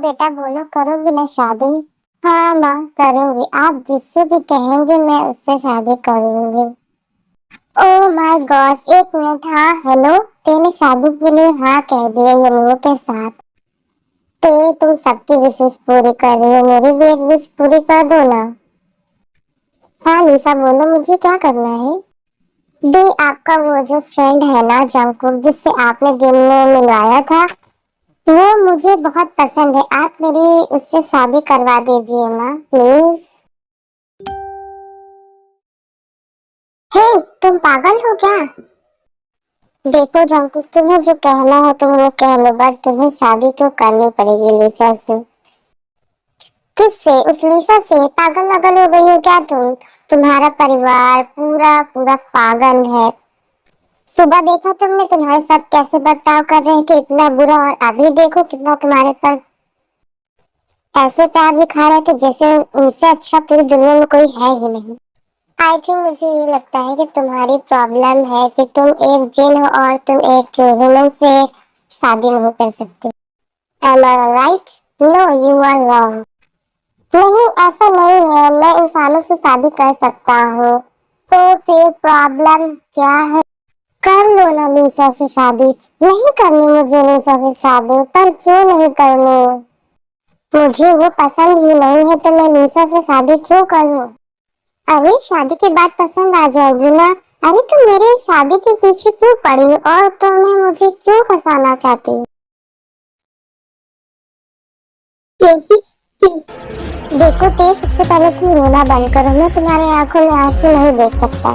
बेटा बोलो, करोगी ना शादी? हाँ माँ, करूंगी। आप जिससे भी कहेंगे मैं उससे शादी करूंगी। ओह माय गॉड, एक मिनट। हाँ हेलो, तेने शादी के लिए हाँ कह दिया यमुना के साथ। तो तुम सबकी विशेष पूरी कर रही हो, मेरी भी एक विश पूरी कर दो ना। हाँ लिसा बोलो, मुझे क्या करना है? दी, आपका वो जो फ्रेंड है ना जंकुक, जिससे आपने दिन में मिलवाया था, वो मुझे बहुत पसंद है। आप मेरी उससे शादी करवा दीजिए ना प्लीज। हे, तुम पागल हो क्या? देखो जंकुक, तुम्हें जो कहना है तुम वो कह लो, बट तुम्हें शादी तो करनी पड़ेगी लिसा से। किससे? उस लिसा से? पागल वागल हो गई हो क्या तुम? तुम्हारा परिवार पूरा पूरा पागल है। सुबह देखा तुमने तुम्हारे साथ कैसे बर्ताव कर रहे थे, इतना बुरा, और अभी देखो कितना तुम्हारे पर ऐसे प्यार दिखा रहे थे जैसे उनसे अच्छा पूरी दुनिया में कोई है ही नहीं। आई थिंक मुझे ये लगता है कि तुम्हारी प्रॉब्लम है कि तुम एक जिन हो और तुम एक वुमन से शादी नहीं कर सकते। Am I right? No, you are wrong. नहीं, ऐसा नहीं है, मैं इंसानों से शादी कर सकता हूँ। तो फिर प्रॉब्लम क्या है? कर लो ना लिसा से शादी। नहीं करनी मुझे लिसा से शादी, पर क्यों नहीं करनी? मुझे वो पसंद ही नहीं है तो मैं लिसा से शादी क्यों करूं? अरे शादी के बाद पसंद आ जाएगी ना। अरे तुम मेरे शादी के पीछे क्यों पड़ी हो और तुम्हें मुझे क्यों फंसाना चाहती हो? क्योंकि देखो ते, सबसे पहले तुम रोना बंद करो, मैं तुम्हारे आंखों में आंसू नहीं देख सकता।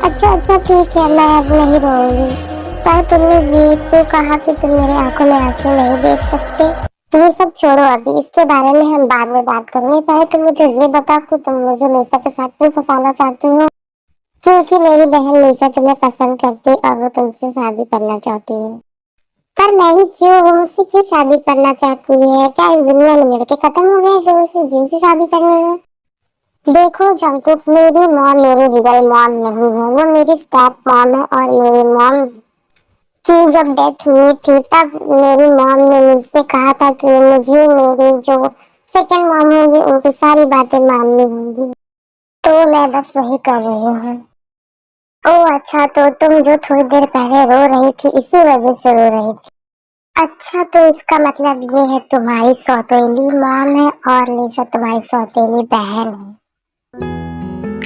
अच्छा अच्छा ठीक है, मैं अब नहीं रोऊंगी। पर तुमने ये क्यों कहा कि तुम मेरे आंखों में आंसू नहीं देख सकते? ये सब छोड़ो, अभी इसके बारे में हम बाद में बात करेंगे। पहले तुम मुझे ये बताओ कि तुम मुझे लिसा के साथ क्यों फंसाना चाहती हो? क्योंकि मेरी बहन लिसा तुम्हें पसंद करती और वो तुमसे शादी करना चाहती है। पर मैं ही क्यों? वो मुझसे क्यों शादी करना चाहती है? क्या इस दुनिया में लड़के खत्म हो गए कि उसे जिनसे शादी करनी है? देखो जंकुक, मेरी मॉम मेरी रियल मॉम नहीं है, वो मेरी स्टेप मॉम है। और मेरी मॉम की जब डेथ हुई थी तब मेरी मॉम ने मुझसे कहा था कि मुझे मेरी जो सेकंड मॉम होंगी उनकी सारी बातें माननी होंगी। तो मैं बस वही कर रही हूँ। ओह अच्छा, तो तुम जो थोड़ी देर पहले रो रही थी इसी वजह से रो रही थी? अच्छा, तो इसका मतलब ये है तुम्हारी सौतेली मॉम है और लिसा तुम्हारी सौतेली बहन है।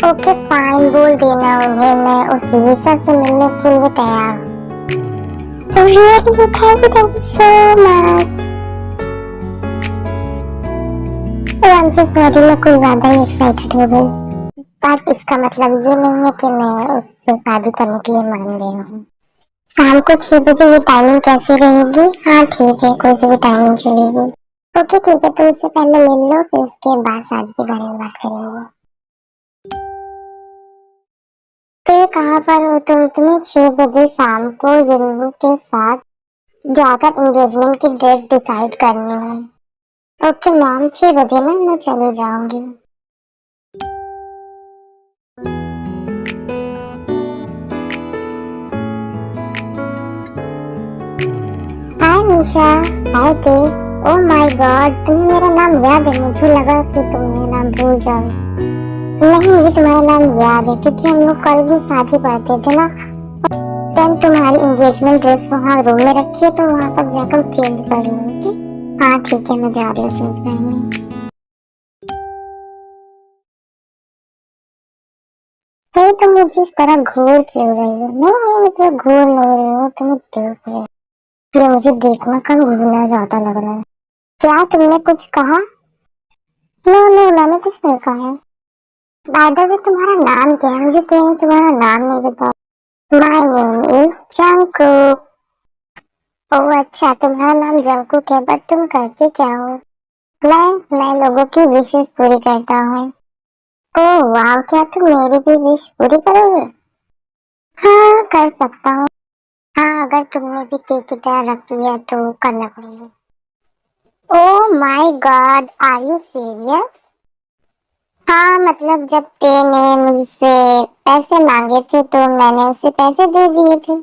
ओके फाइन, बोल देना उन्हें मैं उस लिसा से मिलने के लिए तैयार हूँ। Really thank you so much. I am so sorry, मैं कुछ ज्यादा ही एक्साइटेड हो गई। बट इसका मतलब ये नहीं है कि मैं उससे शादी करने के लिए मान गई हूँ। शाम को 6 बजे ये टाइमिंग कैसी रहेगी? हाँ ठीक है, कोई सी भी टाइमिंग चलेगी। ओके ठीक है, तो इससे पहले मिल लो, फिर उसके बाद शादी के बारे में बात करेंगे। तो ये कहाँ पर हो तुम? तुम्हें 6 बजे शाम को यमुना के साथ जाकर एंगेजमेंट की डेट डिसाइड करनी है। ओके मैम, 6 बजे ना, मैं चली जाऊंगी। हाय निशा। हाय ते। ओह माय गॉड, तुम्हें मेरा नाम याद है? मुझे लगा कि तुम मेरा नाम भूल जाओ। नहीं, मुझे तुम्हारा नाम याद है क्योंकि हम लोग कॉलेज में साथ ही पढ़ते थे ना। देन तुम्हारी एंगेजमेंट ड्रेस वहाँ रूम में रखी है, तो वहाँ पर जाकर चेंज कर लूंगी। हाँ ठीक है, मैं जा रही हूँ चेंज करने। नहीं, तुम मुझे इस तरह घूर क्यों रही हो? नहीं नहीं, मैं तुम्हें घूर नहीं रही हूँ, तुम्हें देख रही हूँ। ये मुझे देखना कम घूरना ज्यादा लग रहा है। क्या तुमने कुछ कहा? नो नो, मैंने कुछ नहीं कहा है। बाय द वे, तुम्हारा नाम क्या है? मुझे तो तुम्हारा नाम नहीं बताया। My name is Jungkook. Oh अच्छा, तुम्हारा नाम जंकुक है, बट तुम करते क्या हो? मैं लोगों की विशेष पूरी करता हूँ। ओह वाह, क्या तुम मेरी भी विश पूरी करोगे? हाँ कर सकता हूँ। हाँ, अगर तुमने भी ते की तरह रख लिया तो करना पड़ेगा। Oh my God, are you serious? हाँ मतलब जब ते ने मुझसे पैसे मांगे थे तो मैंने उसे पैसे दे दिए थे।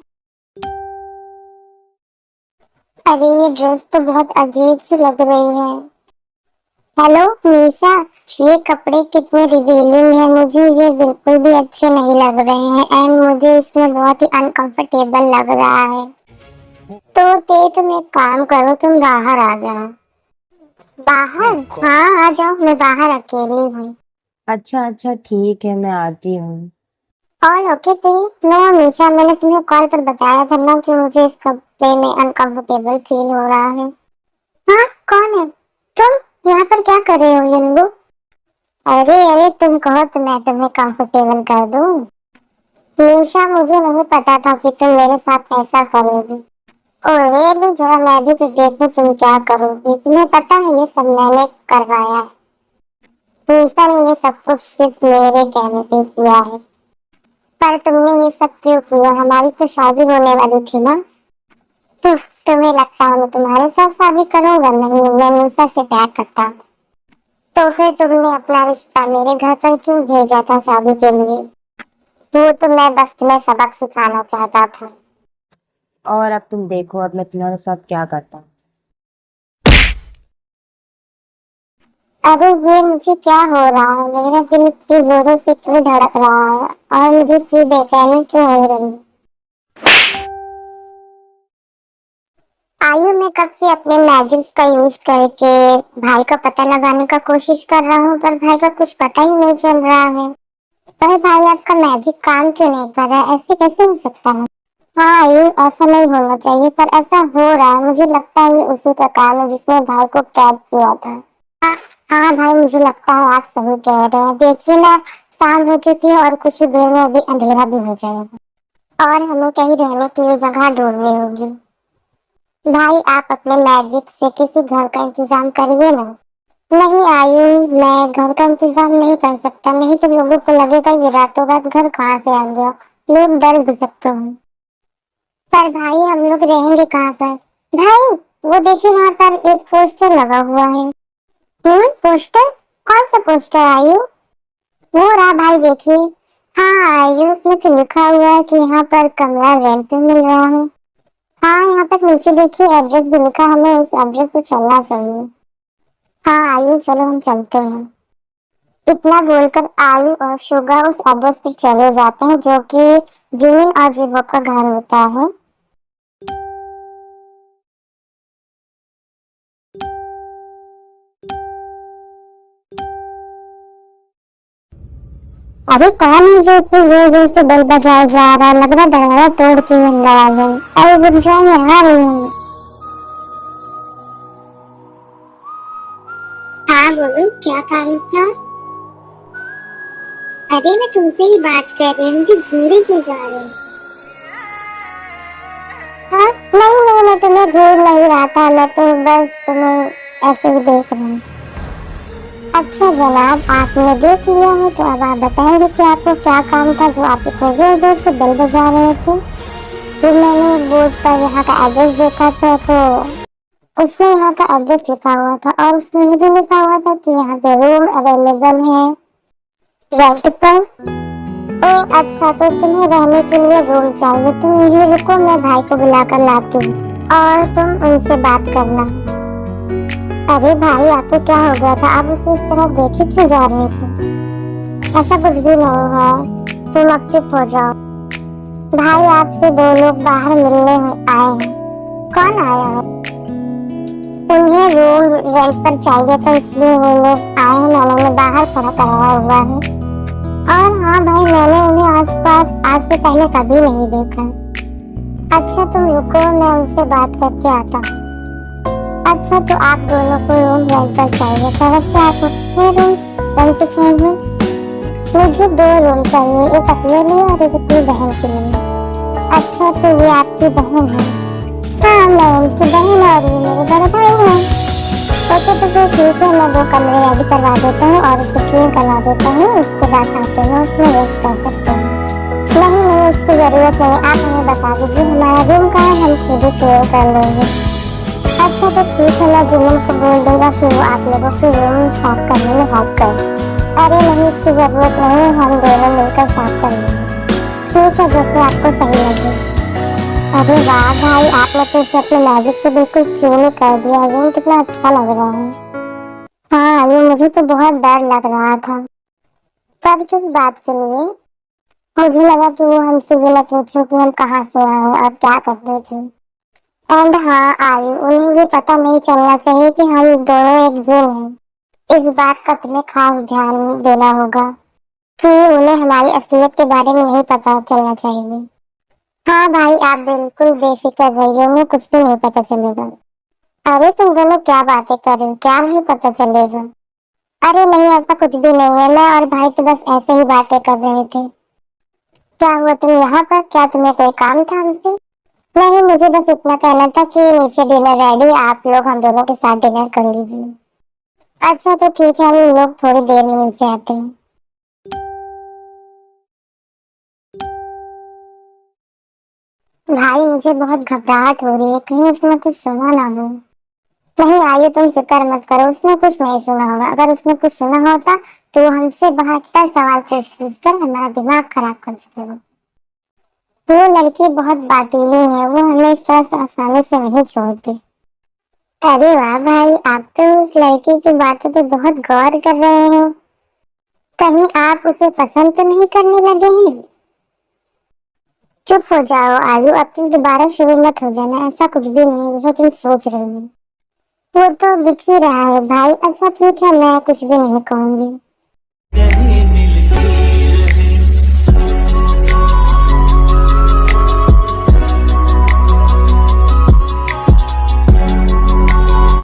अरे ये ड्रेस तो बहुत अजीब सी लग रही है। हेलो मीशा, ये कपड़े कितने रिवीलिंग है, मुझे ये बिल्कुल भी अच्छे नहीं लग रहे हैं एंड मुझे इसमें बहुत ही अनकंफर्टेबल लग रहा है। तो तुम एक काम करो, तुम बाहर आ जाओ। बाहर? हाँ आ जाओ, मैं बाहर अकेली हूँ। अच्छा अच्छा ठीक है, मैं आती हूँ। और ओके थे। नो मीशा, मैंने तुम्हें कॉल पर बताया था ना कि मुझे इस कपड़े में अनकंफर्टेबल फील हो रहा है। हाँ कौन है तुम? यहाँ पर क्या कर रहे हो यंगू? अरे अरे तुम कहो तो मैं तुम्हें कंफर्टेबल कर दूँ। निशा, मुझे नहीं पता था कि तुम मेरे साथ ऐसा करोगी। और भी जरा मैं भी तो देखूं तुम क्या करोगी। तुम्हें पता है ये सब मैंने करवाया है। निशा ने ये सब कुछ सिर्फ मेरे कहने पे किया है। पर तुमने ये सब क्यों किया? हमारी तो शादी होने वाली थी ना। तुम्हें लगता है मैं तुम्हारे साथ शादी करूंगा? नहीं, मैं निशा से प्यार करता हूँ। तो फिर तुमने अपना रिश्ता मेरे घर पर क्यों भेजा था शादी के लिए? वो तो मैं बस तुम्हें सबक सिखाना चाहता था। और अब तुम देखो, अब मैं तुम्हारे साथ क्या करता हूँ। अरे ये मुझे क्या हो रहा है? मेरा दिल इतनी जोरों से क्यों धड़क रहा है और मुझे फिर बेचैनी क्यों हो रही है? आयु, मैं कब से अपने मैजिक्स का यूज करके भाई का पता लगाने का कोशिश कर रहा हूँ, पर भाई का कुछ पता ही नहीं चल रहा है। पर भाई आपका मैजिक काम क्यों नहीं कर रहा है? ऐसे कैसे हो सकता है? हाँ आयु, ऐसा नहीं होना चाहिए पर ऐसा हो रहा है। मुझे लगता है ये उसी का काम है जिसने भाई को कैद किया था। हाँ हाँ भाई, मुझे लगता है आप सही कह रहे हैं। देखिए ना, शाम हो चुकी है और कुछ ही देर में अभी अंधेरा भी हो जाएगा और हमें कहीं रहने के लिए जगह ढूंढनी होगी। भाई आप अपने मैजिक से किसी घर का इंतजाम करिए ना। नहीं आयु, मैं घर का इंतजाम नहीं कर सकता, नहीं तो लोगों को लगेगा ये रातों रात घर कहाँ से आ गया। लोग डर भी सकते हैं। पर भाई हम लोग रहेंगे कहाँ पर? भाई वो देखिए वहाँ पर एक पोस्टर लगा हुआ है। पोस्टर? कौन सा पोस्टर आयु? वो रहा भाई, देखिए। हाँ आयु, उसमें तो लिखा हुआ है कि यहाँ पर कमरा रेंट पे मिल रहा है। हाँ यहाँ पर नीचे देखिए एड्रेस भी लिखा, हमें इस एड्रेस पे चलना चाहिए। हाँ आयु चलो हम चलते हैं। इतना बोलकर आयु और शुगा उस एड्रेस पर चले जाते हैं जो कि जिमिन और जीवो का घर होता है। अरे कौन है जो इतनी जोर जोर से बेल बजाए जा रहा है? लग रहा दरवाजा तोड़ के ही अंदर आ गई। अरे रुक जाओ, मैं आ रही हूँ। हाँ बोलो, क्या काम था? अरे मैं तुमसे ही बात कर रही हूँ, मुझे घूरे क्यों जा रहे हो? हाँ नहीं नहीं, मैं तुम्हें घूर नहीं रहा था, मैं तो बस तुम्हें ऐसे ही देख रहा था। अच्छा जनाब, आपने देख लिया है तो अब आप बताएंगे कि आपको क्या काम था जो आप इतने जोर जोर से बेल बजा रहे थे? फिर मैंने एक बोर्ड पर यहाँ का एड्रेस देखा था तो उसमें यहाँ का एड्रेस लिखा हुआ था और उसमें ये भी लिखा हुआ था कि यहाँ पे रूम अवेलेबल है रेंट पर। ओह अच्छा, तो तुम्हें रहने के लिए रूम चाहिए। तुम यही रुको, मैं भाई को बुलाकर लाती हूँ और तुम उनसे बात करना। अरे भाई आपको क्या हो गया था? आप उसे इस तरह देखे क्यों जा रहे थे? ऐसा कुछ भी नहीं है, तुम अब चुप हो जाओ। भाई आपसे दो लोग बाहर मिलने आए हैं। कौन आया है? उन्हें रूम रेंट पर चाहिए था इसलिए वो लोग आए हैं। मैंने उन्हें बाहर खड़ा कराया हुआ है। और हाँ भाई, मैंने उन्हें आसपास आज से पहले कभी नहीं देखा। अच्छा तुम रुको, मैं उनसे बात करके आता हूँ। अच्छा तो आप दोनों को रूम रेंट पर चाहिए, तो वैसे आपको कितने रूम्स रेंट पर चाहिए? मुझे 2 रूम चाहिए, एक अपने लिए और एक अपनी बहन के लिए। अच्छा तो ये आपकी बहन है? हाँ मैं इनकी बहन और ये मेरे बड़े भाई हैं। ओके तो फिर ठीक है, मैं 2 कमरे रेडी करवा देता हूँ और उसे क्लीन करवा देता हूँ। उसके बाद आप दोनों उसमें रेस्ट कर सकते हैं। नहीं नहीं, उसकी जरूरत नहीं, आप हमें बता दीजिए हमारा रूम कहाँ है, हम खुद ही क्लियर कर लेंगे। अच्छा तो ठीक है, मैं जिमिन को बोल दूंगा कि वो आप लोगों की रूम साफ करने में हेल्प करे। अरे नहीं, इसकी जरूरत नहीं, हम दोनों मिलकर साफ कर लेंगे। ठीक है, जैसे आपको सही लगे। अरे वाह भाई, आपने तो इसे अपने मैजिक से बिल्कुल चूनी कर दिया। रूम कितना अच्छा लग रहा है। हाँ आयु, मुझे तो बहुत डर लग रहा था। पर किस बात के लिए? मुझे लगा कि वो हमसे ये न पूछे कि हम कहाँ से आए और क्या करते थे। एंड हाँ आयु, उन्हें ये पता नहीं चलना चाहिए कि हम दोनों एक जिन हैं। इस बात का तुम्हें खास ध्यान देना होगा कि उन्हें हमारी असलियत के बारे में नहीं पता चलना चाहिए। हाँ भाई, आप बिल्कुल बेफिक्र रहिए, उन्हें कुछ भी नहीं पता चलेगा। अरे तुम दोनों क्या बातें कर रहे हो, क्या नहीं पता चलेगा? अरे नहीं, ऐसा कुछ भी नहीं है। मैं और भाई तो बस ऐसे ही बातें कर रहे थे। क्या हुआ, तुम यहाँ पर? क्या तुम्हें कोई काम था हमसे? नहीं, मुझे बस इतना कहना था कि नीचे डिनर रेडी, आप लोग हम दोनों के साथ डिनर कर लीजिए। अच्छा तो ठीक है, हम लोग थोड़ी देर में नीचे आते हैं। भाई मुझे बहुत घबराहट हो रही है, कहीं उसने कुछ सुना ना हो। नहीं आइए, तुम फिक्र मत करो, उसने कुछ नहीं सुना होगा। अगर उसने कुछ सुना होता तो वो हमसे 72 सवाल पूछ कर हमारा दिमाग खराब कर चुकेगा। वो लड़की बहुत बातूनी है, वो हमें इस तरह से आसानी से नहीं छोड़ती। अरे वाह भाई, आप तो उस लड़की की बातों पे बहुत गौर कर रहे हैं। कहीं आप उसे पसंद तो नहीं करने लगे हैं? चुप हो जाओ आयु, अब तुम दोबारा शुरू मत हो जाना। ऐसा कुछ भी नहीं है जैसा तुम सोच रहे हो। वो तो दिख ही रहा है भाई। अच्छा ठीक है, मैं कुछ भी नहीं कहूंगी।